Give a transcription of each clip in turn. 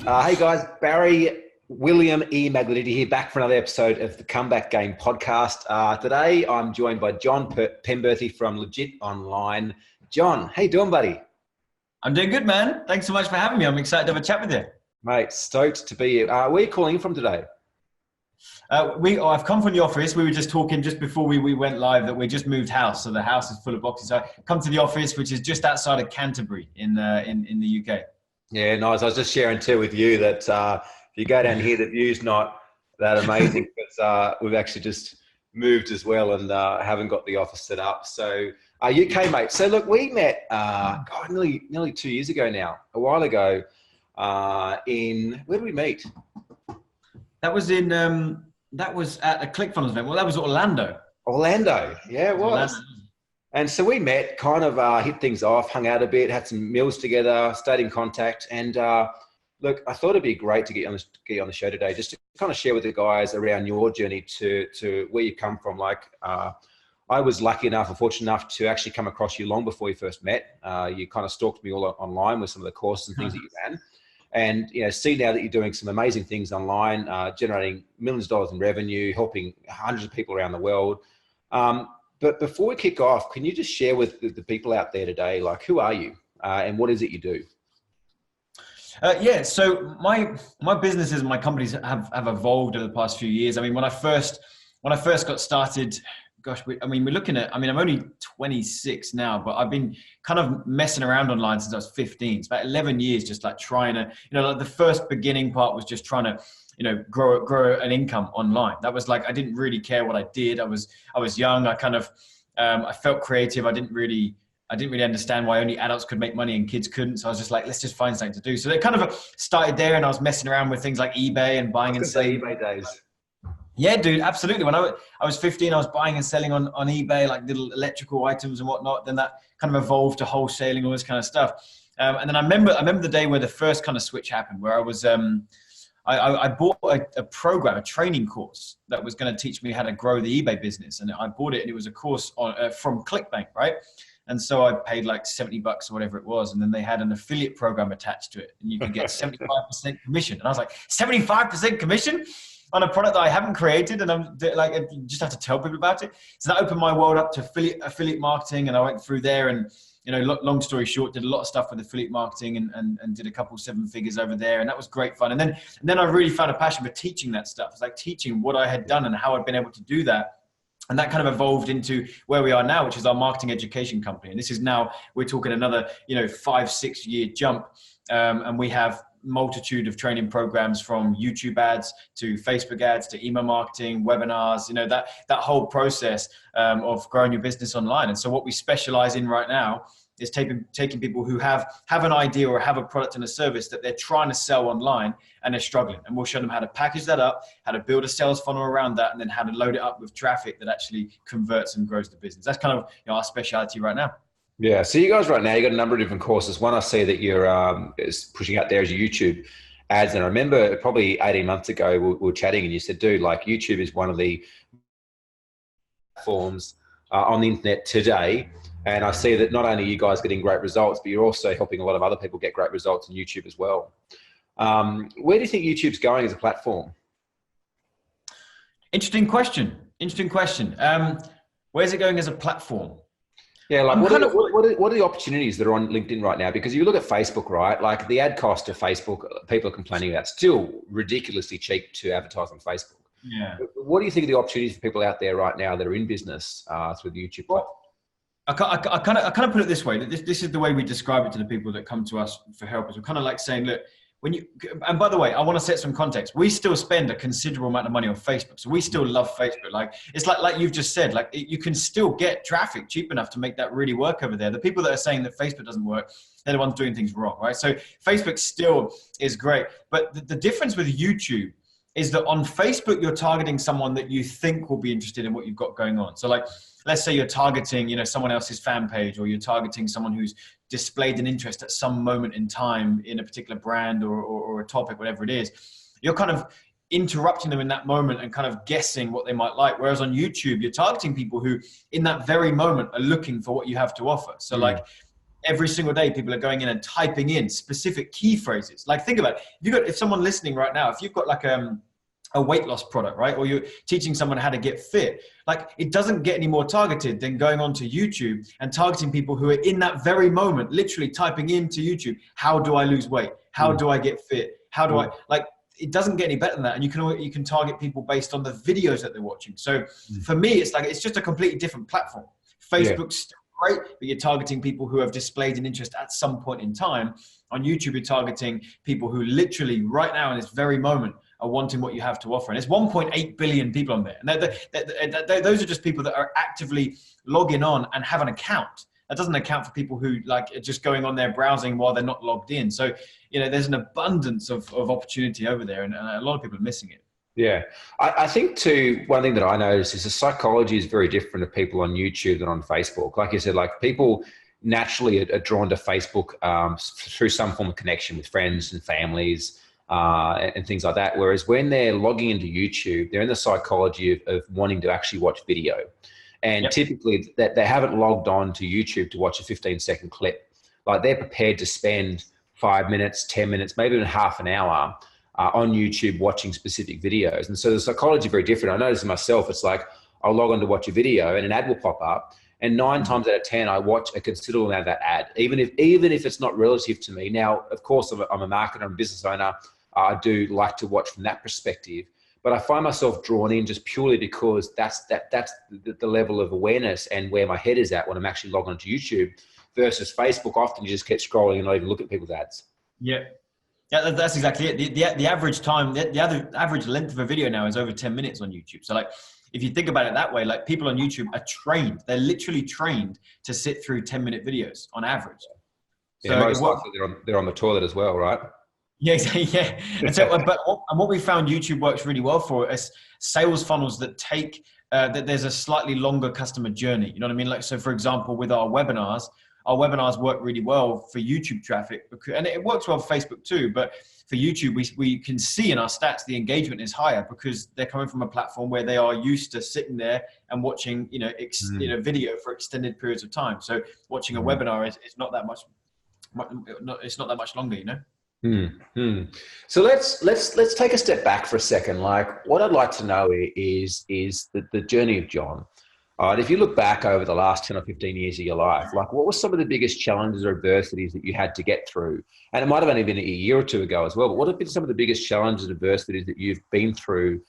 Hey guys, Barry William E. Magliotti here, back for another episode of the Comeback Game podcast. Today I'm joined by John Penberthy from Legit Online. John, how you doing, buddy? I'm doing good, man. Thanks so much for having me. I'm excited to have a chat with you. Mate, stoked to be here. Where are you calling in from today? I've come from the office. We were just talking just before we went live that we just moved house, so the house is full of boxes. So I come to the office, which is just outside of Canterbury in the UK. Yeah, nice. I was just sharing too with you that if you go down here, the view's not that amazing because we've actually just moved as well and haven't got the office set up. So UK, mate. So look, we met nearly 2 years ago now, a while ago. Where did we meet? That was that was at a ClickFunnels event. Well, that was Orlando. Orlando, yeah, it was. Orlando. And so we met, kind of hit things off, hung out a bit, had some meals together, stayed in contact. And look, I thought it'd be great to get you on the show today, just to kind of share with the guys around your journey to where you come from. Like, I was lucky enough or fortunate enough to actually come across you long before we first met. You kind of stalked me all online with some of the courses and things that you ran. And, see now that you're doing some amazing things online, generating millions of dollars in revenue, helping hundreds of people around the world. But before we kick off, can you just share with the people out there today, like, who are you and what is it you do? So my businesses and my companies have evolved over the past few years. I mean, when I first got started, gosh, we're looking at, I'm only 26 now, but I've been kind of messing around online since I was 15. It's about 11 years, just like trying to, like the first beginning part was just trying to, grow an income online. That was like, I didn't really care what I did. I was young. I kind of, I felt creative. I didn't really understand why only adults could make money and kids couldn't. So I was just like, let's just find something to do. So it kind of started there, and I was messing around with things like eBay and buying and selling. eBay days. Yeah, dude, absolutely. When I was 15, I was buying and selling on eBay, like little electrical items and whatnot. Then that kind of evolved to wholesaling, all this kind of stuff. And then I remember the day where the first kind of switch happened, where I was, I bought a program, a training course that was going to teach me how to grow the eBay business. And I bought it, and it was a course from ClickBank, right? And so I paid like $70 or whatever it was. And then they had an affiliate program attached to it, and you could get 75% commission. And I was like, 75% commission on a product that I haven't created, and I'm like, I just have to tell people about it. So that opened my world up to affiliate marketing, and I went through there, and long story short, did a lot of stuff with affiliate marketing and did a couple 7 figures over there, and that was great fun. And then I really found a passion for teaching that stuff. It's like teaching what I had done and how I'd been able to do that. And that kind of evolved into where we are now, which is our marketing education company. And this is now, we're talking another 5-6 year jump, and we have multitude of training programs, from YouTube ads to Facebook ads to email marketing, webinars, that whole process of growing your business online. And so what we specialize in right now is taking people who have an idea or have a product and a service that they're trying to sell online and they're struggling. And we'll show them how to package that up, how to build a sales funnel around that, and then how to load it up with traffic that actually converts and grows the business. That's kind of our specialty right now. Yeah. So you guys right now, you got a number of different courses. One I see that you're pushing out there is your YouTube ads. And I remember probably 18 months ago, we were chatting and you said, dude, like YouTube is one of the platforms on the internet today. And I see that not only are you guys getting great results, but you're also helping a lot of other people get great results on YouTube as well. Where do you think YouTube's going as a platform? Interesting question. Where's it going as a platform? Yeah, like what are the opportunities that are on LinkedIn right now? Because you look at Facebook, right? Like the ad cost of Facebook, people are complaining about, still ridiculously cheap to advertise on Facebook. Yeah. What do you think of the opportunities for people out there right now that are in business through the YouTube platform? I kind of put it this way. This is the way we describe it to the people that come to us for help. Is we're kind of like saying, look, and by the way, I want to set some context. We still spend a considerable amount of money on Facebook. So we still love Facebook. Like, it's like you've just said, like you can still get traffic cheap enough to make that really work over there. The people that are saying that Facebook doesn't work, they're the ones doing things wrong, right? So Facebook still is great. But the difference with YouTube is that on Facebook, you're targeting someone that you think will be interested in what you've got going on. So like, let's say you're targeting, someone else's fan page, or you're targeting someone who's displayed an interest at some moment in time in a particular brand or a topic, whatever it is. You're kind of interrupting them in that moment and kind of guessing what they might like. Whereas on YouTube, you're targeting people who in that very moment are looking for what you have to offer. So like every single day, people are going in and typing in specific key phrases. Like, think about it. If someone listening right now, if you've got like a weight loss product, right? Or you're teaching someone how to get fit, like, it doesn't get any more targeted than going onto YouTube and targeting people who are in that very moment, literally typing into YouTube, how do I lose weight? How do I get fit? How do I, like, it doesn't get any better than that. And you can target people based on the videos that they're watching. So for me, it's like, it's just a completely different platform. Facebook's still great, but you're targeting people who have displayed an interest at some point in time. On YouTube, you're targeting people who literally right now in this very moment are wanting what you have to offer. And it's 1.8 billion people on there. And those are just people that are actively logging on and have an account. That doesn't account for people who like are just going on there browsing while they're not logged in. So, you know, there's an abundance of opportunity over there, and a lot of people are missing it. Yeah. I think too, one thing that I noticed is the psychology is very different of people on YouTube than on Facebook. Like you said, like people naturally are drawn to Facebook through some form of connection with friends and families and things like that. Whereas when they're logging into YouTube, they're in the psychology of wanting to actually watch video. And typically that they haven't logged on to YouTube to watch a 15-second clip. Like, they're prepared to spend 5 minutes, 10 minutes, maybe even half an hour on YouTube watching specific videos. And so the psychology is very different. I notice myself, it's like I'll log on to watch a video and an ad will pop up, and 9 times out of 10, I watch a considerable amount of that ad, even if it's not relative to me. Now, of course, I'm a marketer, I'm a business owner. I do like to watch from that perspective, but I find myself drawn in just purely because that's the level of awareness and where my head is at when I'm actually logging onto YouTube, versus Facebook. Often you just get scrolling and not even look at people's ads. Yeah. Yeah, that's exactly it. The average time, the average length of a video now is over 10 minutes on YouTube. So like, if you think about it that way, like, people on YouTube are trained. They're literally trained to sit through 10-minute videos on average. Yeah, so most likely they're on the toilet as well, right? Yeah, exactly. Yeah. And so, what we found YouTube works really well for is sales funnels that take, that there's a slightly longer customer journey. You know what I mean? Like, so for example, with our webinars work really well for YouTube traffic, and it works well for Facebook too. But for YouTube, we can see in our stats the engagement is higher because they're coming from a platform where they are used to sitting there and watching, video for extended periods of time. So watching a webinar is not that much. It's not that much longer, you know. So let's take a step back for a second. Like, what I'd like to know is the journey of John. If you look back over the last 10 or 15 years of your life, like, what were some of the biggest challenges or adversities that you had to get through? And it might have only been a year or two ago as well, but what have been some of the biggest challenges and adversities that you've been through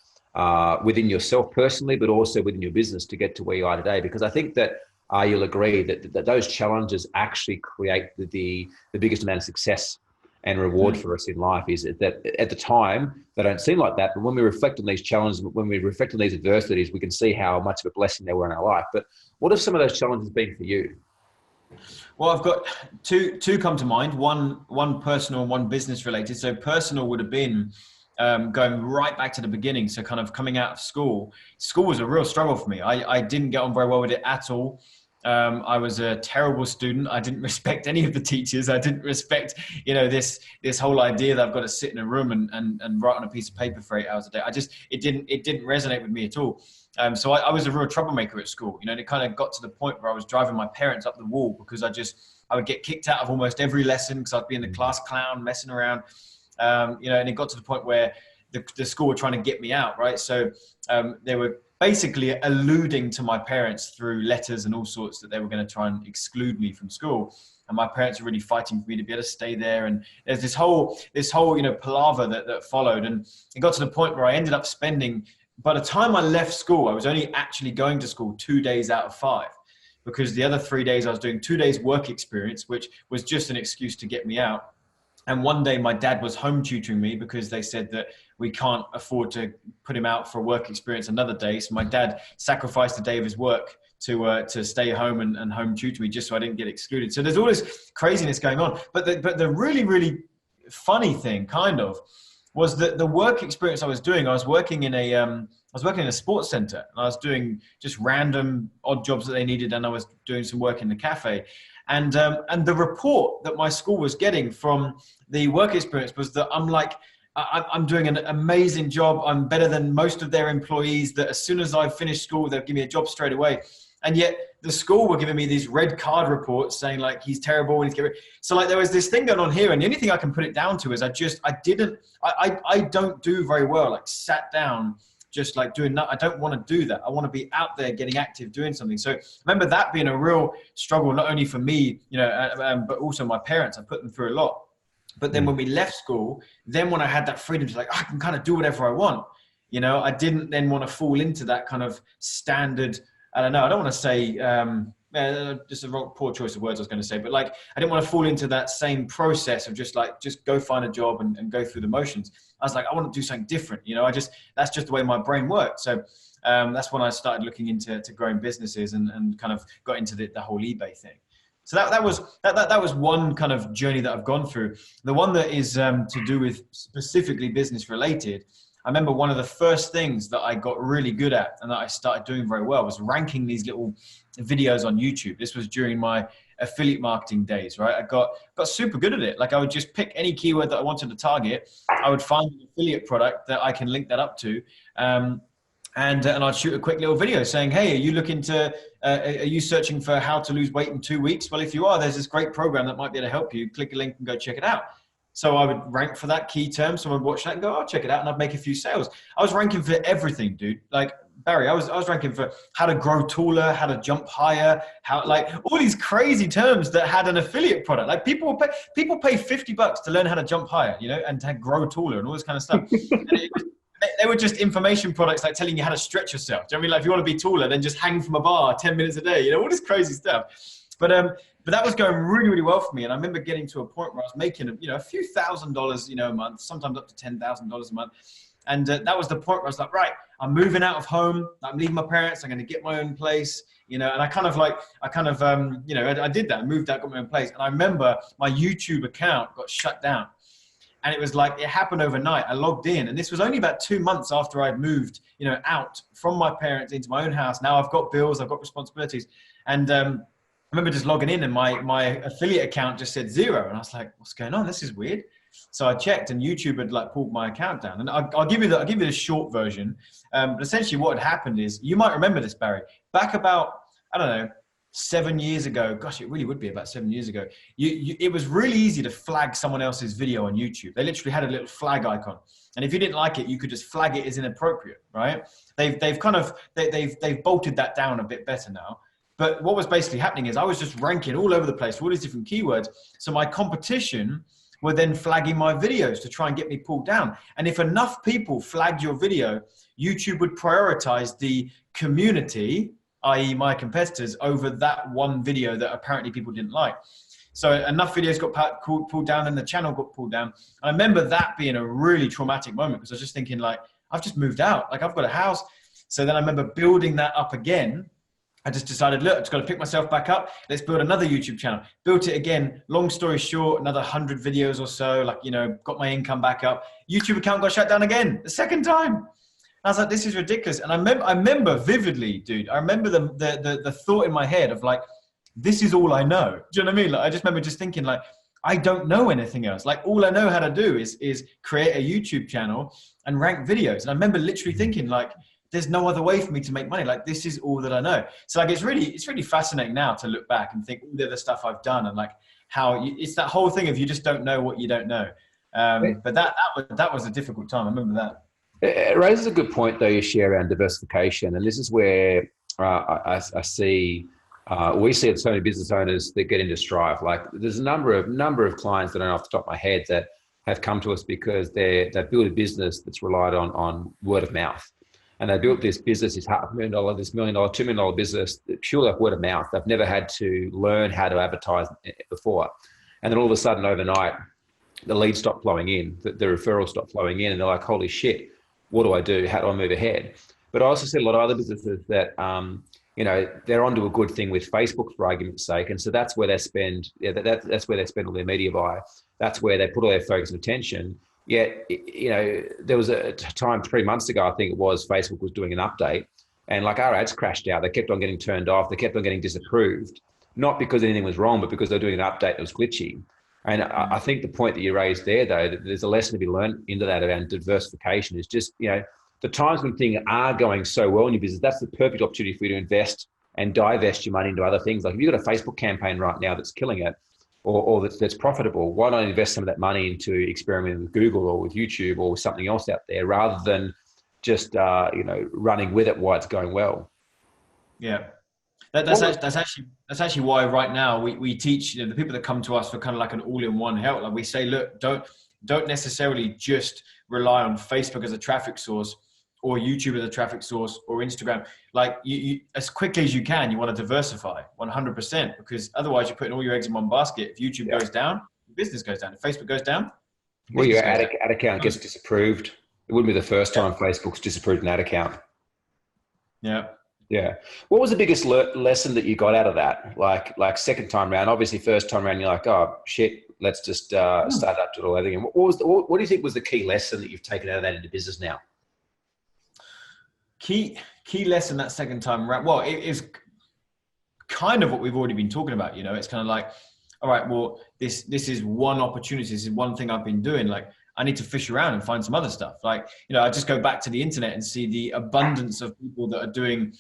within yourself personally, but also within your business to get to where you are today? Because I think that you'll agree that those challenges actually create the biggest amount of success and reward for us in life. Is that at the time they don't seem like that, but when we reflect on these challenges, when we reflect on these adversities, we can see how much of a blessing they were in our life. But what have some of those challenges been for you? Well, I've got two come to mind. One personal and one business related. So personal would have been going right back to the beginning. So kind of coming out of school. School was a real struggle for me. I didn't get on very well with it at all. I was a terrible student. I didn't respect any of the teachers. I didn't respect, this whole idea that I've got to sit in a room and write on a piece of paper for 8 hours a day. It didn't resonate with me at all. So I was a real troublemaker at school, and it kind of got to the point where I was driving my parents up the wall because I would get kicked out of almost every lesson because I'd be in the class clown messing around, and it got to the point where the school were trying to get me out. Right. So they were basically alluding to my parents through letters and all sorts that they were going to try and exclude me from school. And my parents were really fighting for me to be able to stay there. And there's this whole palaver that followed. And it got to the point where I ended up spending, by the time I left school, I was only actually going to school 2 days out of 5, because the other 3 days I was doing 2 days work experience, which was just an excuse to get me out. And one day my dad was home tutoring me because they said that we can't afford to put him out for work experience another day. So my dad sacrificed a day of his work to stay home and home tutor me just so I didn't get excluded. So there's all this craziness going on. But the really, really funny thing kind of was that the work experience I was doing, I was working in a sports center, and I was doing just random odd jobs that they needed. And I was doing some work in the cafe. And the report that my school was getting from the work experience was that I'm doing an amazing job. I'm better than most of their employees, that as soon as I finish school, they'll give me a job straight away. And yet the school were giving me these red card reports saying like, he's terrible and he's getting. So like there was this thing going on here. And the only thing I can put it down to is I don't do very well, like sat down, just like doing that. I don't want to do that. I want to be out there getting active, doing something. So remember that being a real struggle, not only for me, but also my parents. I put them through a lot. But then when we left school, then when I had that freedom to like, I can kind of do whatever I want, I didn't then want to fall into that kind of standard. I don't know. I don't want to say, just a poor choice of words I was going to say, but like, I didn't want to fall into that same process of just go find a job and go through the motions. I was like, I want to do something different. That's just the way my brain worked. So that's when I started looking into growing businesses and kind of got into the whole eBay thing. So that was one kind of journey that I've gone through. The one that is to do with specifically business related. I remember one of the first things that I got really good at and that I started doing very well was ranking these little videos on YouTube. This was during my affiliate marketing days, right? I got super good at it. Like I would just pick any keyword that I wanted to target. I would find an affiliate product that I can link that up to. And I'd shoot a quick little video saying, hey, are you searching for how to lose weight in 2 weeks? Well, if you are, there's this great program that might be able to help you. Click a link and go check it out. So I would rank for that key term. Someone would watch that and go, I'll check it out. And I'd make a few sales. I was ranking for everything, dude. Like Barry, I was ranking for how to grow taller, how to jump higher, like all these crazy terms that had an affiliate product. Like people pay $50 to learn how to jump higher, and to grow taller and all this kind of stuff. They were just information products like telling you how to stretch yourself. Do you know what I mean? Like if you want to be taller, then just hang from a bar 10 minutes a day, all this crazy stuff. But that was going really, really well for me. And I remember getting to a point where I was making, a few $1,000s, a month, sometimes up to $10,000 a month. And that was the point where I was like, right, I'm moving out of home. I'm leaving my parents. I'm going to get my own place, and I did that. I moved out, got my own place. And I remember my YouTube account got shut down. And it was like, it happened overnight. I logged in and this was only about 2 months after I'd moved, out from my parents into my own house. Now I've got bills, I've got responsibilities. And I remember just logging in and my affiliate account just said 0. And I was like, what's going on? This is weird. So I checked and YouTube had like pulled my account down. And I'll give you the short version. But essentially what had happened is, you might remember this, Barry, back about, I don't know, 7 years ago, gosh, it really would be about 7 years ago. It was really easy to flag someone else's video on YouTube. They literally had a little flag icon, and if you didn't like it, you could just flag it as inappropriate, right? They've bolted that down a bit better now. But what was basically happening is I was just ranking all over the place for all these different keywords. So my competition were then flagging my videos to try and get me pulled down. And if enough people flagged your video, YouTube would prioritize the community, i.e. my competitors, over that one video that apparently people didn't like. So enough videos got pulled down and the channel got pulled down. I remember that being a really traumatic moment because I was just thinking like, I've just moved out, like I've got a house. So then I remember building that up again. I just decided, look, I've just got to pick myself back up. Let's build another YouTube channel. Built it again. Long story short, another 100 videos or so, got my income back up. YouTube account got shut down again, the second time. I was like, this is ridiculous. And I remember vividly, dude, I remember the thought in my head of like, this is all I know. Do you know what I mean? Like, I just remember just thinking like, I don't know anything else. Like all I know how to do is create a YouTube channel and rank videos. And I remember literally thinking like, there's no other way for me to make money. Like this is all that I know. So like, it's really fascinating now to look back and think all the other stuff I've done and like how it's that whole thing of you just don't know what you don't know. But that was a difficult time. I remember that. It raises a good point, though, you share around diversification. And this is where I see, we see so many business owners that get into strife. Like there's a number of clients that I know off the top of my head that have come to us because they've built a business that's relied on word of mouth. And they built this business, this $500,000, this $1 million, $2 million business, purely off word of mouth. They've never had to learn how to advertise before. And then all of a sudden overnight, the leads stop flowing in, the referrals stop flowing in, and they're like, holy shit, what do I do? How do I move ahead? But I also see a lot of other businesses that, they're onto a good thing with Facebook, for argument's sake. And so that's where they spend, that's where they spend all their media buy. That's where they put all their focus and attention. Yet, there was a time 3 months ago, I think it was, Facebook was doing an update and like our ads crashed out. They kept on getting turned off. They kept on getting disapproved, not because anything was wrong, but because they're doing an update that was glitchy. And I think the point that you raised there, though, that there's a lesson to be learned into that around diversification is just, the times when things are going so well in your business, that's the perfect opportunity for you to invest and divest your money into other things. Like if you've got a Facebook campaign right now that's killing it, or that's profitable, why not invest some of that money into experimenting with Google or with YouTube or something else out there, rather than just running with it while it's going well? Yeah. That's actually why right now we teach the people that come to us for kind of like an all-in-one help. Like we say, look, don't necessarily just rely on Facebook as a traffic source, or YouTube as a traffic source, or Instagram. Like you as quickly as you can, you want to diversify 100%, because otherwise you're putting all your eggs in one basket. If YouTube goes down, your business goes down. If Facebook goes down, well, your ad account gets disapproved. It wouldn't be the first time Facebook's disapproved an ad account. Yeah. Yeah. What was the biggest lesson that you got out of that? Like second time round, obviously first time round, you're like, oh shit, let's just start up to it all again. What do you think was the key lesson that you've taken out of that into business now? Key lesson that second time around. Well, it is kind of what we've already been talking about. It's kind of like, all right, well, this is one opportunity. This is one thing I've been doing. Like, I need to fish around and find some other stuff. Like, I just go back to the internet and see the abundance of people that are doing,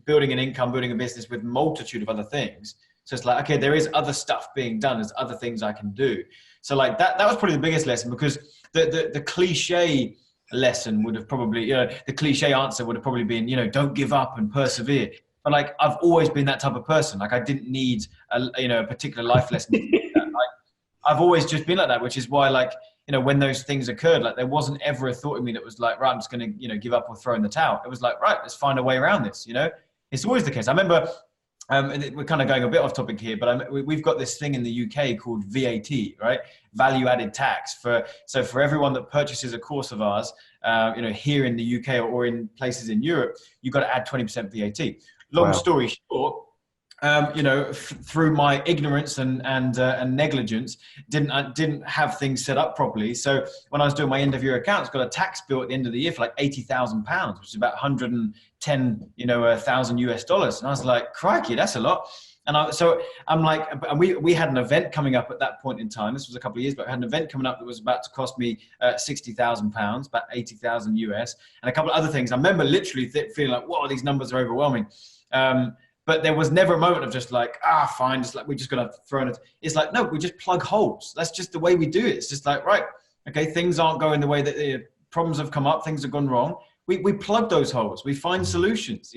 building an income, building a business with multitude of other things. So it's like, okay, there is other stuff being done. There's other things I can do. So like that was probably the biggest lesson, because the cliche lesson would have probably, the cliche answer would have probably been, don't give up and persevere. But like, I've always been that type of person. Like I didn't need a particular life lesson. Like, I've always just been like that, which is why, like, when those things occurred, like there wasn't ever a thought in me that was like, right, I'm just going to, give up or throw in the towel. It was like, right, let's find a way around this. It's always the case. I remember, and we're kind of going a bit off topic here, but we've got this thing in the UK called VAT, right? Value added tax. So for everyone that purchases a course of ours, here in the UK or in places in Europe, you've got to add 20% VAT. Long story short, through my ignorance and negligence, didn't have things set up properly. So when I was doing my end of year accounts, got a tax bill at the end of the year for like £80,000, which is about 110,000 US dollars. And I was like, crikey, that's a lot. And I'm like, and we had an event coming up at that point in time. This was a couple of years back. I had an event coming up that was about to cost me £60,000, about 80,000 US, and a couple of other things. I remember literally feeling like, whoa, these numbers are overwhelming. But there was never a moment of just like, fine, just like, we're just going to throw in it. It's like, no, we just plug holes. That's just the way we do it. It's just like, right, okay, things aren't going the way that the problems have come up, things have gone wrong. We plug those holes, we find solutions,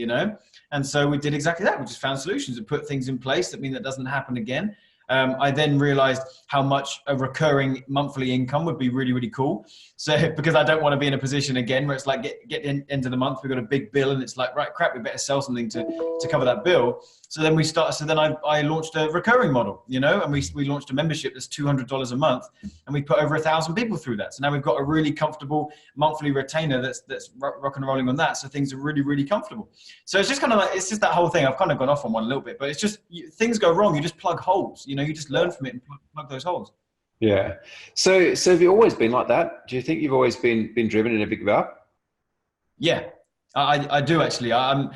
And so we did exactly that. We just found solutions and put things in place that mean that doesn't happen again. I then realized how much a recurring monthly income would be really, really cool. So because I don't want to be in a position again where it's like get into the month, we've got a big bill and it's like, right, crap, we better sell something to cover that bill. So then I launched a recurring model, and we launched a membership that's $200 a month, and we put over 1,000 people through that. So now we've got a really comfortable monthly retainer that's rock and rolling on that. So things are really, really comfortable. So it's just kind of like, it's just that whole thing. I've kind of gone off on one a little bit, but it's just things go wrong. You just plug holes, you just learn from it and plug those holes. Yeah. So have you always been like that? Do you think you've always been driven in a big up? Yeah, I do actually. I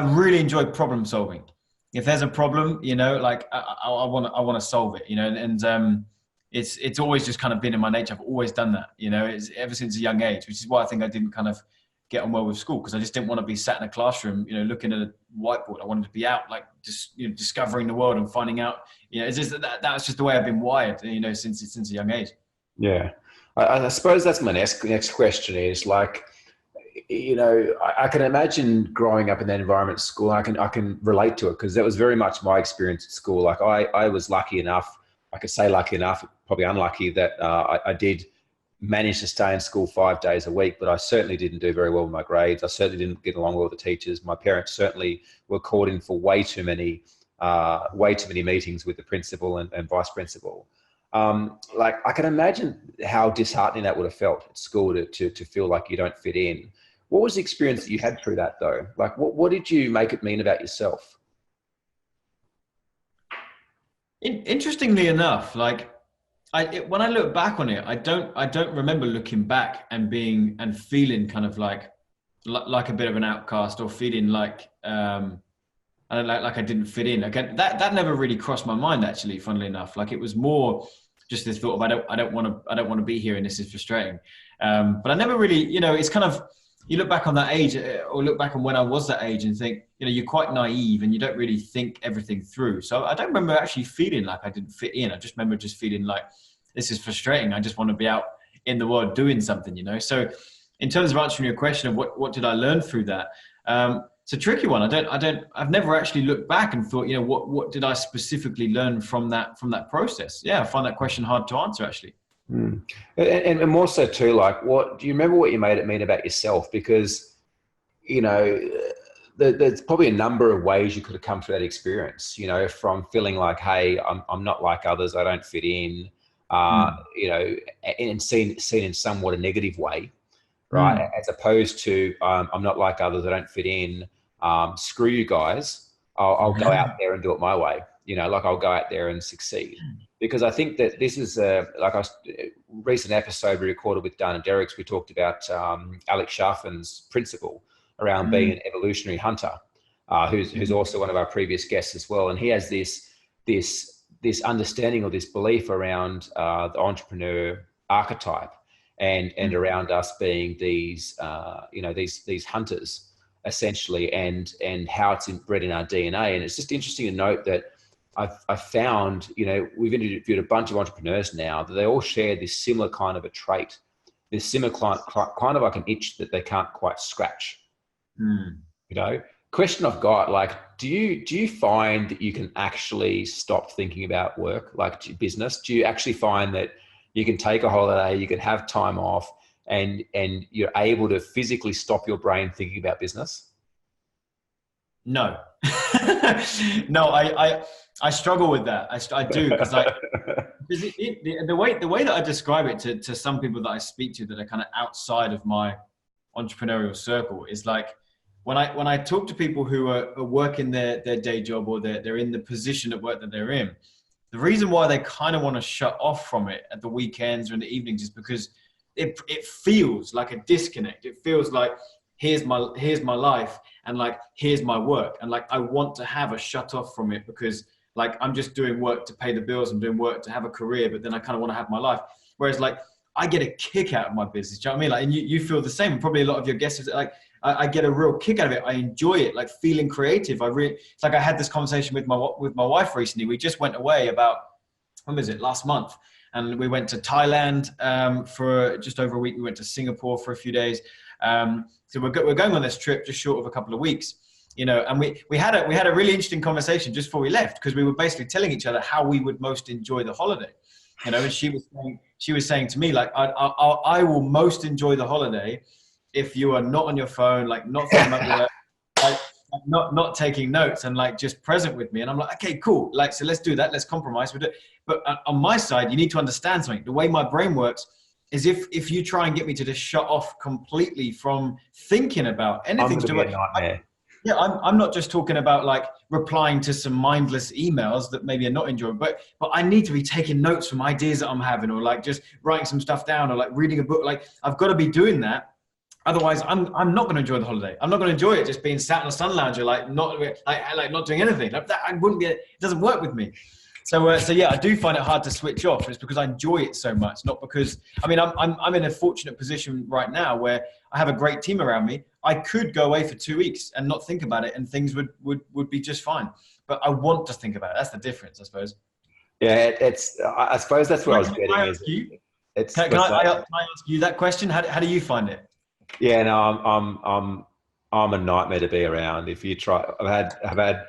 really enjoy problem solving. If there's a problem, like I want to solve it, and it's always just kind of been in my nature. I've always done that, it's ever since a young age, which is why I think I didn't kind of get on well with school, because I just didn't want to be sat in a classroom, looking at a whiteboard. I wanted to be out, like just discovering the world and finding out. It's just that was just the way I've been wired, since a young age. Yeah, I suppose that's my next question is like, I can imagine growing up in that environment at school. I can relate to it, because that was very much my experience at school. Like I was lucky enough, I could say lucky enough, probably unlucky, that I did manage to stay in school 5 days a week, but I certainly didn't do very well with my grades. I certainly didn't get along well with the teachers. My parents certainly were called in for way too many meetings with the principal and vice principal. Like I can imagine how disheartening that would have felt at school to feel like you don't fit in. What was the experience that you had through that though? Like what did you make it mean about yourself? Interestingly enough, like when I look back on it, I don't remember looking back and feeling kind of like a bit of an outcast, or feeling like I didn't fit in. Again, that never really crossed my mind actually. Funnily enough, like it was more just this thought of I don't want to be here and this is frustrating. But I never really, it's kind of, you look back on that age, or look back on when I was that age and think, you're quite naive and you don't really think everything through. So I don't remember actually feeling like I didn't fit in. I just remember just feeling like, this is frustrating. I just want to be out in the world doing something, So in terms of answering your question of what did I learn through that? It's a tricky one. I've never actually looked back and thought, what did I specifically learn from that process? Yeah, I find that question hard to answer actually. Mm. And more so too, like, do you remember what you made it mean about yourself? Because, there's probably a number of ways you could have come through that experience, from feeling like, hey, I'm not like others, I don't fit in, and seen in somewhat a negative way, right? As opposed to, I'm not like others, I don't fit in, screw you guys, I'll go out there and do it my way. I'll go out there and succeed. Because I think that this is a recent episode we recorded with Dan and Derricks. We talked about Alex Sharfin's principle around being an evolutionary hunter, who's also one of our previous guests as well. And he has this understanding or this belief around the entrepreneur archetype and around us being these hunters essentially, and how it's bred in our DNA. And it's just interesting to note that I've found, we've interviewed a bunch of entrepreneurs now that they all share this similar kind of a trait, this similar kind of like an itch that they can't quite scratch. Question I've got, like, do you find that you can actually stop thinking about work, like business? Do you actually find that you can take a holiday, you can have time off, and you're able to physically stop your brain thinking about business? No. No, I struggle with that. I do, because the way that I describe it to some people that I speak to that are kind of outside of my entrepreneurial circle is like, when I talk to people who are working their day job, or they're in the position at work that they're in, the reason why they kind of want to shut off from it at the weekends or in the evenings is because it feels like a disconnect. It feels like, here's my life, and like, here's my work, and like, I want to have a shut off from it, because like, I'm just doing work to pay the bills, I'm doing work to have a career, but then I kind of want to have my life. Whereas like, I get a kick out of my business. Do you know what I mean? Like, and you feel the same. Probably a lot of your guests, like, I get a real kick out of it. I enjoy it, like feeling creative. It's like I had this conversation with my wife recently. We just went away about, when was it? Last month. And we went to Thailand for just over a week. We went to Singapore for a few days. So we're going on this trip just short of a couple of weeks, and we had a really interesting conversation just before we left, because we were basically telling each other how we would most enjoy the holiday, and she was saying to me, like, I will most enjoy the holiday if you are not on your phone, like not thinking about work, like not taking notes, and like just present with me. And I'm like, okay, cool. Like, so let's do that. Let's compromise with it. But on my side, you need to understand something. The way my brain works is if you try and get me to just shut off completely from thinking about anything to do with it. Yeah, I'm not just talking about like replying to some mindless emails that maybe are not enjoyable, but I need to be taking notes from ideas that I'm having, or like just writing some stuff down, or like reading a book. Like, I've got to be doing that. Otherwise, I'm not going to enjoy the holiday. I'm not going to enjoy it just being sat in a sun lounger, like not doing anything. Like that, I wouldn't get. It doesn't work with me. So yeah, I do find it hard to switch off. It's because I enjoy it so much, not because, I mean, I'm in a fortunate position right now where I have a great team around me. I could go away for 2 weeks and not think about it, and things would be just fine. But I want to think about it. That's the difference, I suppose. Yeah, I suppose that's what I was getting. Can I ask you that question? How do you find it? Yeah, no, I'm a nightmare to be around. If you try, I've had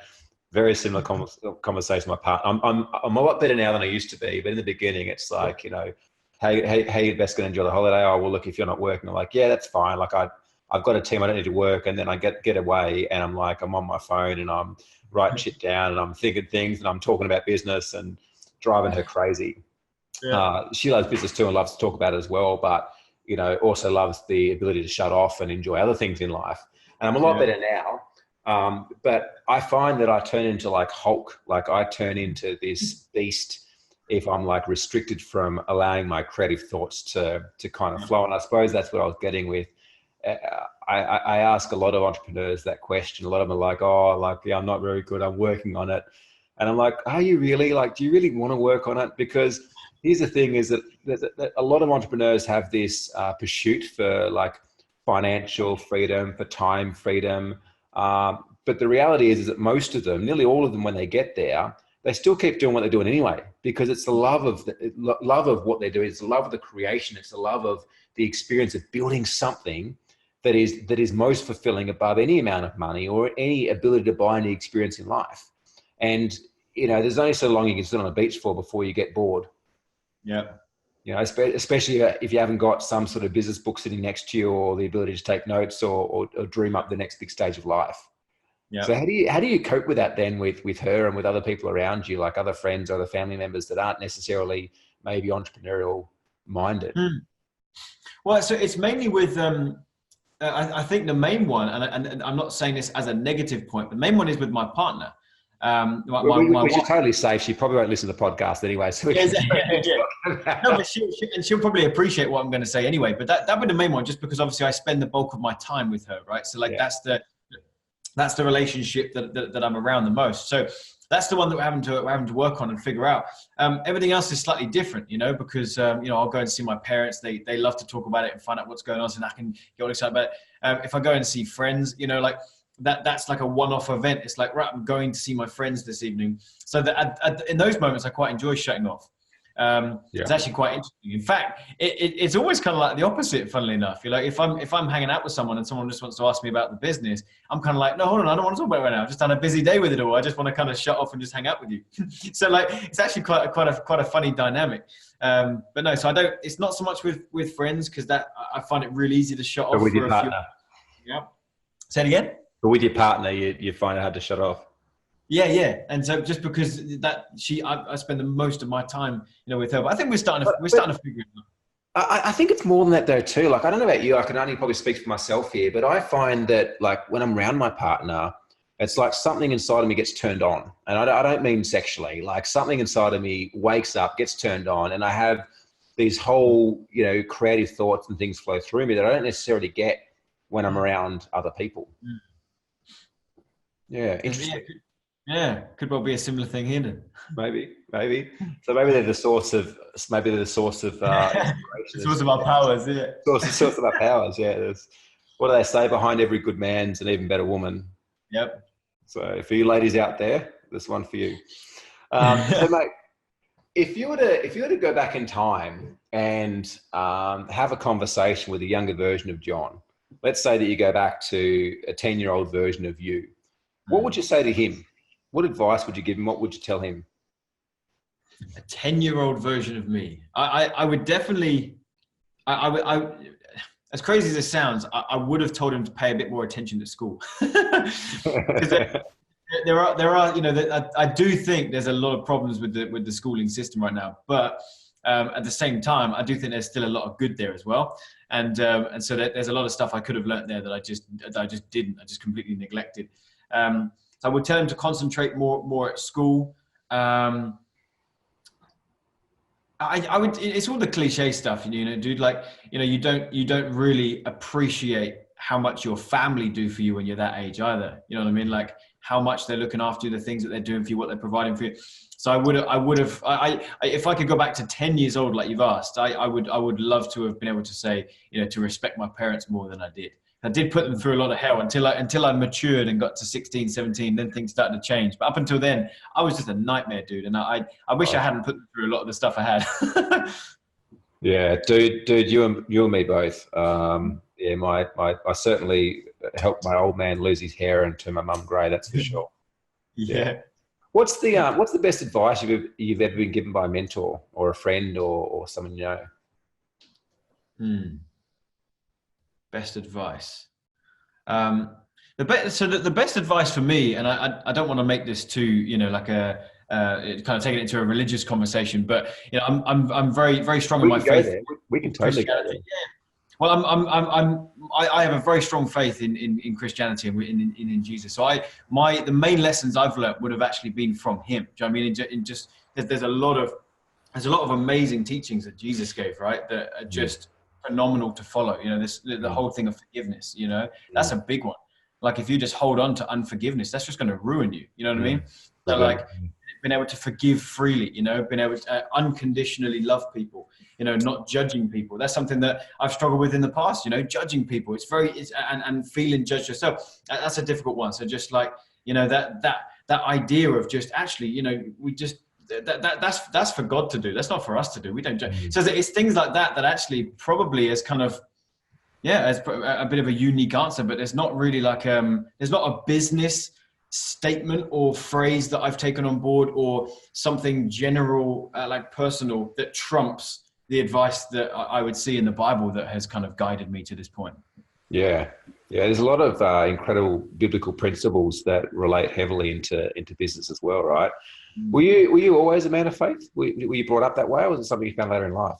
very similar conversation with my partner. I'm a lot better now than I used to be, but in the beginning, it's like, hey, you best going to enjoy the holiday. Oh, well, look, if you're not working, I'm like, yeah, that's fine. Like, I've got a team, I don't need to work, and then I get away, and I'm like, I'm on my phone, and I'm writing shit down, and I'm thinking things, and I'm talking about business, and driving her crazy. Yeah. She loves business too, and loves to talk about it as well, but also loves the ability to shut off and enjoy other things in life. And I'm a lot better now. But I find that I turn into like Hulk. Like, I turn into this beast if I'm like restricted from allowing my creative thoughts to kind of flow. And I suppose that's what I was getting with. I ask a lot of entrepreneurs that question. A lot of them are like, oh, like, yeah, I'm not very good, I'm working on it. And I'm like, are you really? Like, do you really want to work on it? Because here's the thing, is that a lot of entrepreneurs have this pursuit for like financial freedom, for time freedom. But the reality is that most of them, nearly all of them, when they get there, they still keep doing what they're doing anyway, because it's the love of what they're doing. It's the love of the creation. It's the love of the experience of building something that is most fulfilling above any amount of money or any ability to buy any experience in life. And, there's only so long you can sit on a beach floor before you get bored. Yeah. Especially if you haven't got some sort of business book sitting next to you, or the ability to take notes or dream up the next big stage of life. Yeah. So how do you cope with that then with her and with other people around you, like other friends or other family members that aren't necessarily maybe entrepreneurial minded? Well, so it's mainly with, I think the main one, and I'm not saying this as a negative point, but the main one is with my partner. Which is totally safe. She probably won't listen to the podcast anyway. So No, but she'll probably appreciate what I'm going to say anyway. But that would be the main one, just because obviously I spend the bulk of my time with her, right? So that's the relationship that I'm around the most. So that's the one that we're having to work on and figure out. Everything else is slightly different, because I'll go and see my parents. They love to talk about it and find out what's going on, so I can get all excited about it. If I go and see friends, that's like a one-off event. It's like, right, I'm going to see my friends this evening. So that in those moments, I quite enjoy shutting off. It's actually quite interesting. In fact, it's always kind of like the opposite, funnily enough. If I'm hanging out with someone and someone just wants to ask me about the business, I'm kind of like, no, hold on, I don't want to talk about it right now. I've just done a busy day with it all. I just want to kind of shut off and just hang out with you. So it's actually quite a funny dynamic. But no, so it's not so much with friends, because that I find it really easy to shut off. With your partner. Yeah. Say it again. But with your partner, you find it hard to shut off. Yeah. And so just because I spend the most of my time, with her, but I think we're starting to figure it out. I think it's more than that though too. Like, I don't know about you, I can only probably speak for myself here, but I find that like when I'm around my partner, it's like something inside of me gets turned on. And I don't mean sexually, like something inside of me wakes up, gets turned on, and I have these whole, creative thoughts and things flow through me that I don't necessarily get when I'm around other people. Yeah, interesting. Yeah, could well be a similar thing here then. Maybe. So maybe they're the source of inspiration. The source of our powers, yeah. Source of our powers, yeah. What do they say? Behind every good man's an even better woman. Yep. So for you ladies out there, this one for you. So mate, if you were to go back in time and have a conversation with a younger version of John, let's say that you go back to a 10-year-old version of you, what would you say to him? What advice would you give him? What would you tell him? A 10-year-old version of me. I would definitely, I as crazy as it sounds, I would have told him to pay a bit more attention to school. Because there are, I do think there's a lot of problems with the schooling system right now. But at the same time, I do think there's still a lot of good there as well. And so there's a lot of stuff I could have learned there that I just didn't. I just completely neglected. So I would tell him to concentrate more at school. I would. It's all the cliche stuff, dude. Like, you don't really appreciate how much your family do for you when you're that age either. You know what I mean? Like how much they're looking after you, the things that they're doing for you, what they're providing for you. So I would have. If I could go back to 10 years old, like you've asked, I would love to have been able to say, to respect my parents more than I did. I did put them through a lot of hell until I matured and got to 16, 17, then things started to change. But up until then, I was just a nightmare, dude. And I wish I hadn't put them through a lot of the stuff I had. Yeah, dude, you and me both. Yeah, I certainly helped my old man lose his hair and turn my mum grey, that's for sure. Yeah. What's the best advice you've ever been given by a mentor or a friend or someone you know? Best advice. The best advice for me, and I don't want to make this too, like a kind of taking it into a religious conversation, but I'm very, very strong in my faith. We can totally go there. Yeah. Well, I have a very strong faith in Christianity and in Jesus. So the main lessons I've learned would have actually been from him. Do you know what I mean? There's a lot of amazing teachings that Jesus gave, right? That are just phenomenal to follow. The whole thing of forgiveness. That's a big one. Like if you just hold on to unforgiveness, that's just going to ruin you. You know what I mean? So like being able to forgive freely, you know, being able to unconditionally love people, you know, not judging people. That's something that I've struggled with in the past, you know, judging people. And feeling judged yourself. That's a difficult one. So just like, you know, that idea of just actually, you know, we just, that's for God to do. That's not for us to do. We don't judge. So it's things like that actually probably is kind of, as a bit of a unique answer, but there's not really like, there's not a business statement or phrase that I've taken on board or something general, like personal, that trumps the advice that I would see in the Bible that has kind of guided me to this point. Yeah. There's a lot of incredible biblical principles that relate heavily into business as well, right? Were you always a man of faith? Were you brought up that way, or was it something you found later in life?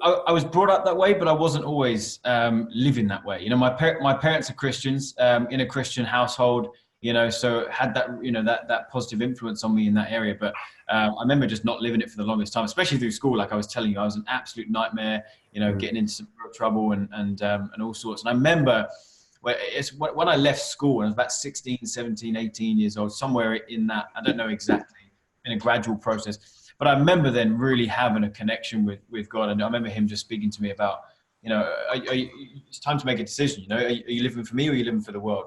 I was brought up that way, but I wasn't always living that way. You know, my parents are Christians, in a Christian household, you know, so had that, you know, that positive influence on me in that area. But I remember just not living it for the longest time, especially through school. Like I was telling you, I was an absolute nightmare, you know, getting into some real trouble and all sorts. And I remember when I left school, and I was about 16, 17, 18 years old, somewhere in that, I don't know exactly, in a gradual process. But I remember then really having a connection with God. And I remember him just speaking to me about, you know, it's time to make a decision. You know, are you living for me or are you living for the world?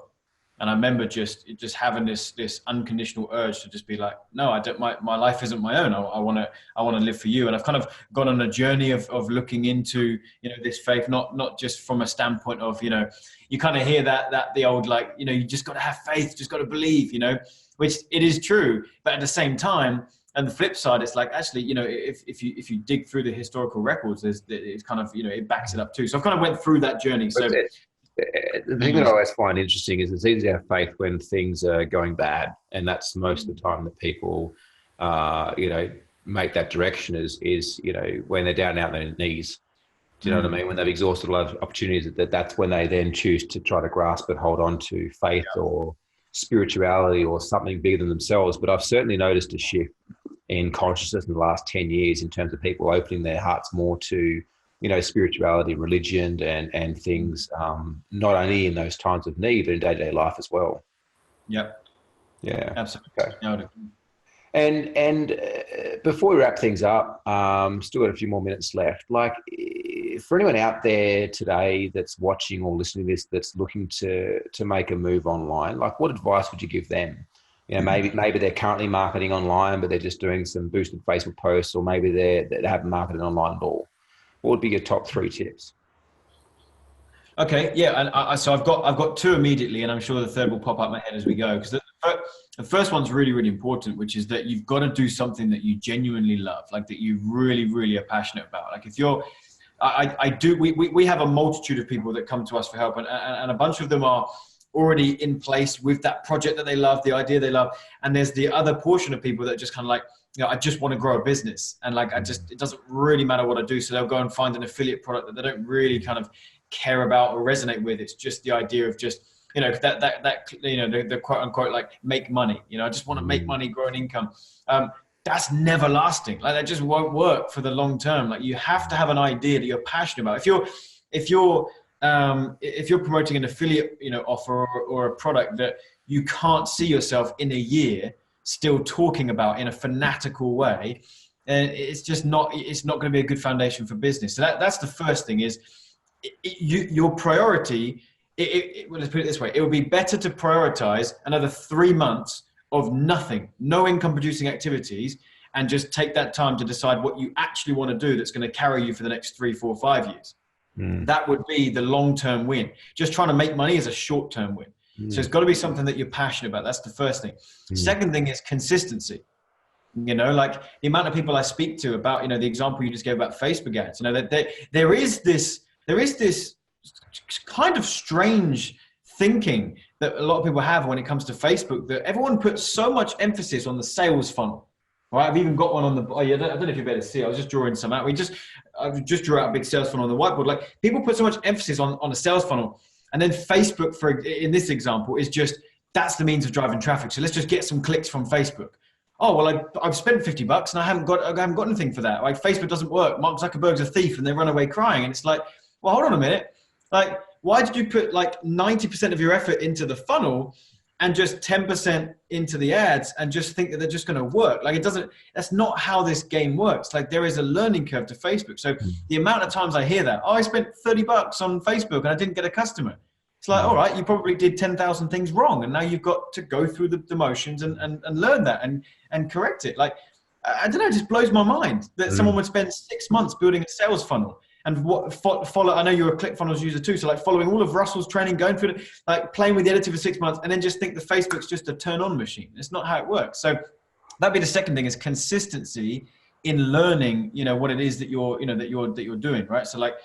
And I remember just having this unconditional urge to just be like, no, I don't. My life isn't my own. I want to live for you. And I've kind of gone on a journey of looking into, you know, this faith, not just from a standpoint of, you know, you kind of hear that the old, like, you know, you just got to have faith, just got to believe, you know, which it is true. But at the same time, and the flip side, it's like, actually, you know, if you dig through the historical records, it's kind of, you know, it backs it up too. So I've kind of went through that journey. So the thing that I always find interesting is it's easy to have faith when things are going bad. And that's most of the time that people, you know, make that direction is, you know, when they're down on their knees. Do you know what I mean? When they've exhausted a lot of opportunities, that's when they then choose to try to grasp and hold on to faith or spirituality or something bigger than themselves. But I've certainly noticed a shift in consciousness in the last 10 years in terms of people opening their hearts more to, you know, spirituality, religion and things, not only in those times of need, but in day-to-day life as well. Yep. Yeah. Absolutely. Okay. And before we wrap things up, still got a few more minutes left. Like, for anyone out there today that's watching or listening to this, that's looking to make a move online, like, what advice would you give them? You know, maybe they're currently marketing online, but they're just doing some boosted Facebook posts, or maybe they haven't marketed online at all. What would be your top 3 tips? Okay, yeah, and so I've got 2 immediately, and I'm sure the third will pop up my head as we go. Because the first one's really, really important, which is that you've got to do something that you genuinely love, like that you really, really are passionate about. Like if you're, we have a multitude of people that come to us for help, and a bunch of them are already in place with that project that they love, the idea they love. And there's the other portion of people that just kind of like, you know, I just want to grow a business. And like, it doesn't really matter what I do. So they'll go and find an affiliate product that they don't really kind of care about or resonate with. It's just the idea of just, you know, that you know, the quote unquote, like, make money, you know, I just want to make money, grow an income. That's never lasting. Like, that just won't work for the long term. Like, you have to have an idea that you're passionate about. If you're promoting an affiliate, you know, offer or a product that you can't see yourself in a year still talking about in a fanatical way, and it's not going to be a good foundation for business. So that's the first thing is your priority. Let's put it this way. It would be better to prioritize another 3 months of nothing, no income producing activities, and just take that time to decide what you actually want to do that's going to carry you for the next 3, 4, 5 years. That would be the long-term win. Just trying to make money is a short-term win. So it's got to be something that you're passionate about. That's the first thing. Second thing is consistency. You know, like the amount of people I speak to about, you know, the example you just gave about Facebook ads, you know, that there is this kind of strange thinking that a lot of people have when it comes to Facebook, that everyone puts so much emphasis on the sales funnel. Right, I've even got one on the. I don't know if you better see. I was just drawing some out. I just drew out a big sales funnel on the whiteboard. Like, people put so much emphasis on a sales funnel, and then Facebook, in this example, is just, that's the means of driving traffic. So let's just get some clicks from Facebook. Oh well, I've spent $50 and I haven't got anything for that. Like, Facebook doesn't work. Mark Zuckerberg's a thief, and they run away crying. And it's like, well, hold on a minute. Like, why did you put like 90% of your effort into the funnel and just 10% into the ads and just think that they're just going to work? Like, that's not how this game works. Like, there is a learning curve to Facebook. So the amount of times I hear that, I spent $30 on Facebook and I didn't get a customer. It's like, all right, you probably did 10,000 things wrong. And now you've got to go through the motions and learn that and correct it. Like, I don't know, it just blows my mind that someone would spend 6 months building a sales funnel and follow. I know you're a ClickFunnels user too. So like following all of Russell's training, going through it, like playing with the editor for 6 months, and then just think the Facebook's just a turn on machine. It's not how it works. So that'd be the second thing, is consistency in learning, what it is that you're doing, right? So like,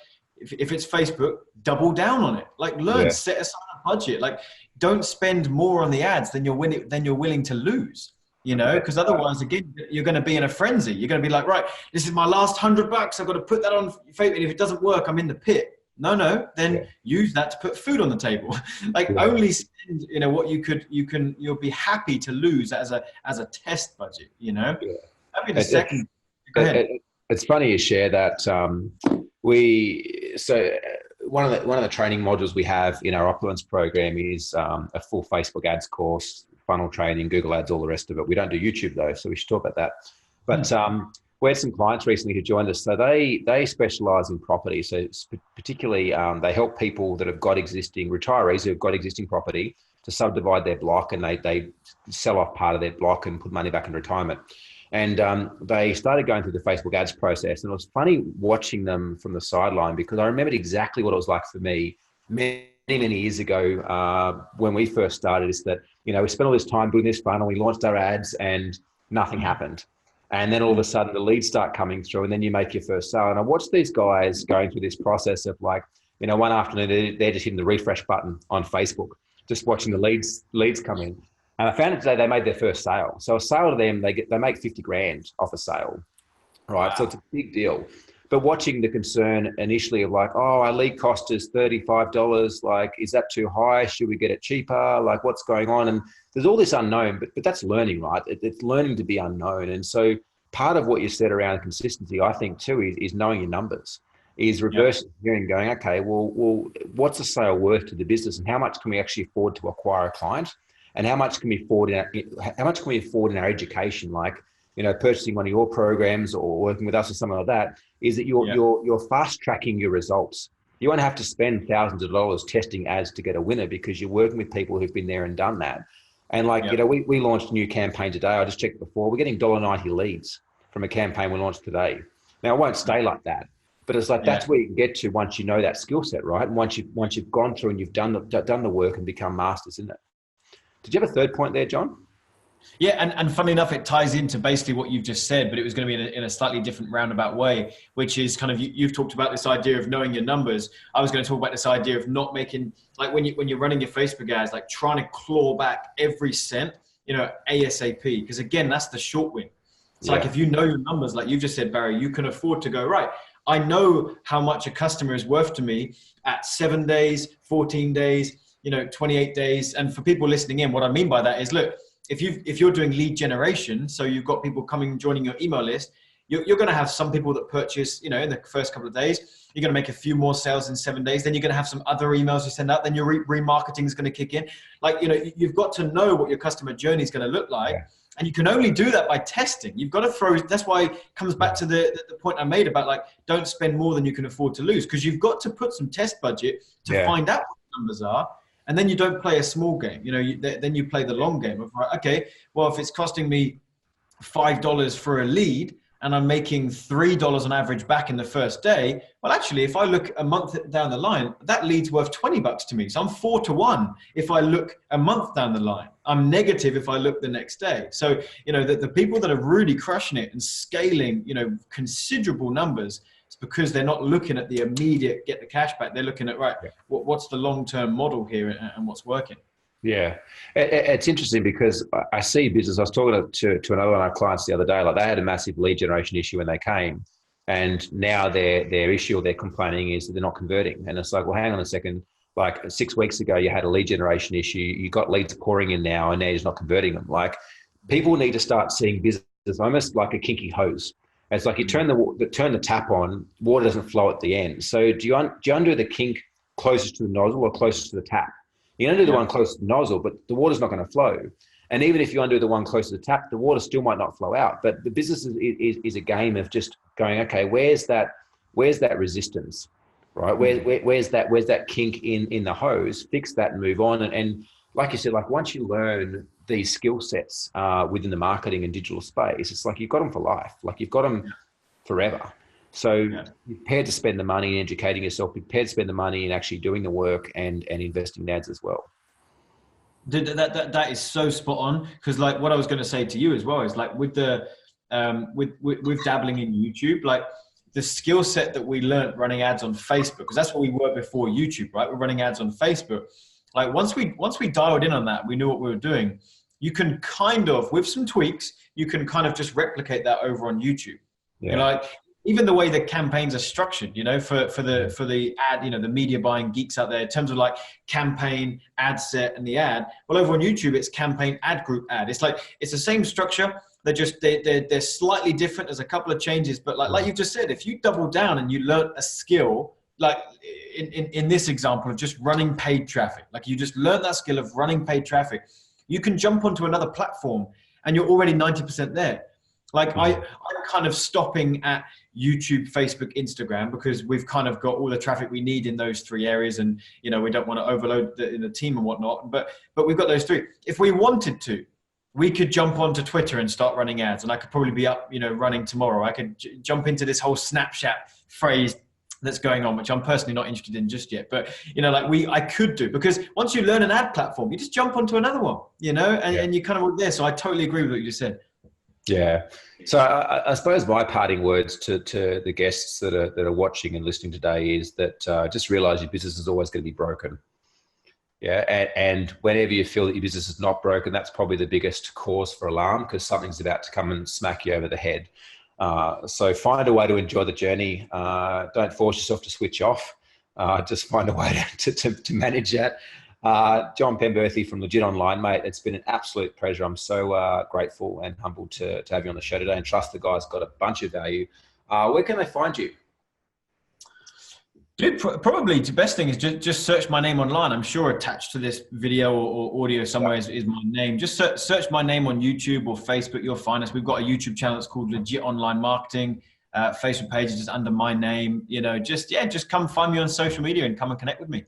if it's Facebook, double down on it. Like, learn, set aside a budget. Like, don't spend more on the ads than you're willing to lose. Because otherwise, again, you're going to be in a frenzy. You're going to be like, right, this is my last $100. I've got to put that on Facebook. And if it doesn't work, I'm in the pit. No. Then use that to put food on the table. Like, only spend, what you'll be happy to lose as a test budget. That'd be the second. Go ahead. It's funny you share that. One of the training modules we have in our Opulence program is a full Facebook ads course, funnel training, Google ads, all the rest of it. We don't do YouTube though, so we should talk about that. But we had some clients recently who joined us. So they specialize in property. So particularly they help people that have got retirees who have got existing property to subdivide their block, and they sell off part of their block and put money back in retirement. And they started going through the Facebook ads process. And it was funny watching them from the sideline, because I remembered exactly what it was like for me many years ago when we first started, is that, we spent all this time building this funnel, we launched our ads and nothing happened. And then all of a sudden the leads start coming through, and then you make your first sale. And I watched these guys going through this process of like, one afternoon they're just hitting the refresh button on Facebook, just watching the leads come in. And I found today they made their first sale. So a sale to them, they make 50 grand off a sale, right? Wow. So it's a big deal. But watching the concern initially of like, our lead cost is $35. Like, is that too high? Should we get it cheaper? Like, what's going on? And there's all this unknown, but that's learning, right? It's learning to be unknown. And so part of what you said around consistency, I think too, is knowing your numbers, is reverse engineering, going, okay, well, what's a sale worth to the business, and how much can we actually afford to acquire a client? And how much can we afford in our education, like, purchasing one of your programs or working with us or something like that, is that you're fast tracking your results. You won't have to spend thousands of dollars testing ads to get a winner, because you're working with people who've been there and done that. And like, we launched a new campaign today. I just checked before. We're getting $1.90 leads from a campaign we launched today. Now, it won't stay like that, but it's like, that's where you can get to once you know that skill set, right? And once you've gone through and you've done the work and become masters in it. Did you have a third point there, John? Yeah, and funnily enough, it ties into basically what you've just said, but it was going to be in a slightly different roundabout way, which is kind of, you've talked about this idea of knowing your numbers. I was going to talk about this idea of not making, like when you're running your Facebook ads, like trying to claw back every cent, ASAP, because again, that's the short win. It's like, if you know your numbers, like you just said, Barry, you can afford to go, right, I know how much a customer is worth to me at 7 days, 14 days, 28 days. And for people listening in, what I mean by that is, look, if you're doing lead generation, so you've got people joining your email list, you're going to have some people that purchase, in the first couple of days. You're going to make a few more sales in 7 days. Then you're going to have some other emails you send out. Then your remarketing is going to kick in. Like, you've got to know what your customer journey is going to look like. Yeah. And you can only do that by testing. You've got to that's why it comes back to the point I made about, like, don't spend more than you can afford to lose, because you've got to put some test budget to find out what the numbers are. And then you don't play a small game, then you play the long game of, right, okay, well, if it's costing me $5 for a lead and I'm making $3 on average back in the first day, well, actually, if I look a month down the line, that lead's worth $20 to me. So I'm 4 to 1 if I look a month down the line. I'm negative if I look the next day. So, the people that are really crushing it and scaling, considerable numbers, it's because they're not looking at the immediate get the cash back. They're looking at, right, what's the long-term model here and what's working. Yeah. It's interesting because I see business. I was talking to another one of our clients the other day, like they had a massive lead generation issue when they came, and now their issue or their complaining is that they're not converting. And it's like, well, hang on a second. Like 6 weeks ago, you had a lead generation issue. You got leads pouring in now, and now you're just not converting them. Like, people need to start seeing business almost like a kinky hose. It's like you turn the tap on, water doesn't flow at the end. So do you undo the kink closest to the nozzle or closest to the tap. You undo the one closest to the nozzle, but the water's not going to flow. And even if you undo the one close to the tap, the water still might not flow out. But the business is a game of just going, okay, where's that resistance, right? Where's that kink in the hose? Fix that and move on. And like you said, like once you learn these skill sets within the marketing and digital space, it's like you've got them for life. Like you've got them forever. So you're prepared to spend the money in educating yourself, prepared to spend the money in actually doing the work and investing in ads as well. That is so spot on, because like what I was going to say to you as well is like with the with dabbling in YouTube, like the skill set that we learned running ads on Facebook, because that's what we were before YouTube, right? We're running ads on Facebook. Like once we dialed in on that, we knew what we were doing. You can kind of, with some tweaks, you can kind of just replicate that over on YouTube. You know, like even the way the campaigns are structured, you know, for the ad, you know, the media buying geeks out there in terms of like campaign, ad set, and the ad. Well, over on YouTube, it's campaign, ad group, ad. It's like it's the same structure. They're slightly different. There's a couple of changes, but like you just said, if you double down and you learn a skill, like in this example of just running paid traffic, like you just learn that skill of running paid traffic, you can jump onto another platform and you're already 90% there. Like I'm kind of stopping at YouTube, Facebook, Instagram, because we've kind of got all the traffic we need in those three areas, and you know we don't want to overload the team and whatnot. But we've got those three. If we wanted to, we could jump onto Twitter and start running ads, and I could probably be up, you know, running tomorrow. I could jump into this whole Snapchat phrase that's going on, which I'm personally not interested in just yet. But you know, like I could do, because once you learn an ad platform, you just jump onto another one, you know, and you kind of there. So I totally agree with what you just said. Yeah. So I suppose my parting words to the guests that are watching and listening today is that just realize your business is always going to be broken. Yeah. And whenever you feel that your business is not broken, that's probably the biggest cause for alarm, because something's about to come and smack you over the head. So find a way to enjoy the journey. Don't force yourself to switch off. Just find a way to manage that. John Penberthy from Legit Online, mate, it's been an absolute pleasure. I'm so grateful and humbled to have you on the show today, and trust the guys got a bunch of value. Where can they find you? Dude, probably the best thing is just search my name online. I'm sure attached to this video or audio somewhere is my name. Just search my name on YouTube or Facebook. You'll find us. We've got a YouTube channel that's called Legit Online Marketing. Facebook page is just under my name. You know, just come find me on social media and come and connect with me.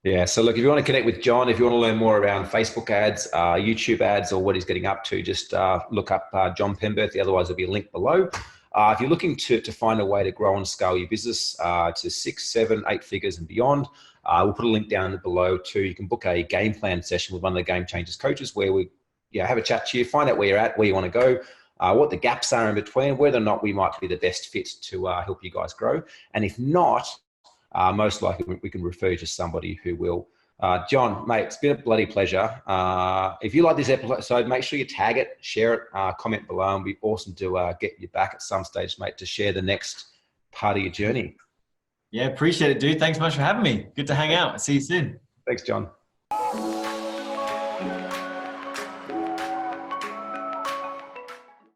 Yeah. So look, if you want to connect with John, if you want to learn more around Facebook ads, YouTube ads, or what he's getting up to, just look up John Penberthy. Otherwise, there'll be a link below. If you're looking to find a way to grow and scale your business to 6, 7, 8 figures and beyond, we'll put a link down below too. You can book a game plan session with one of the Game Changers coaches, where we have a chat to you, find out where you're at, where you want to go, what the gaps are in between, whether or not we might be the best fit to help you guys grow. And if not, most likely we can refer you to somebody who will. John, mate, it's been a bloody pleasure. If you like this episode, make sure you tag it, share it, comment below, and it'd be awesome to get you back at some stage, mate, to share the next part of your journey. Yeah, appreciate it, dude. Thanks so much for having me. Good to hang out. See you soon. Thanks, John.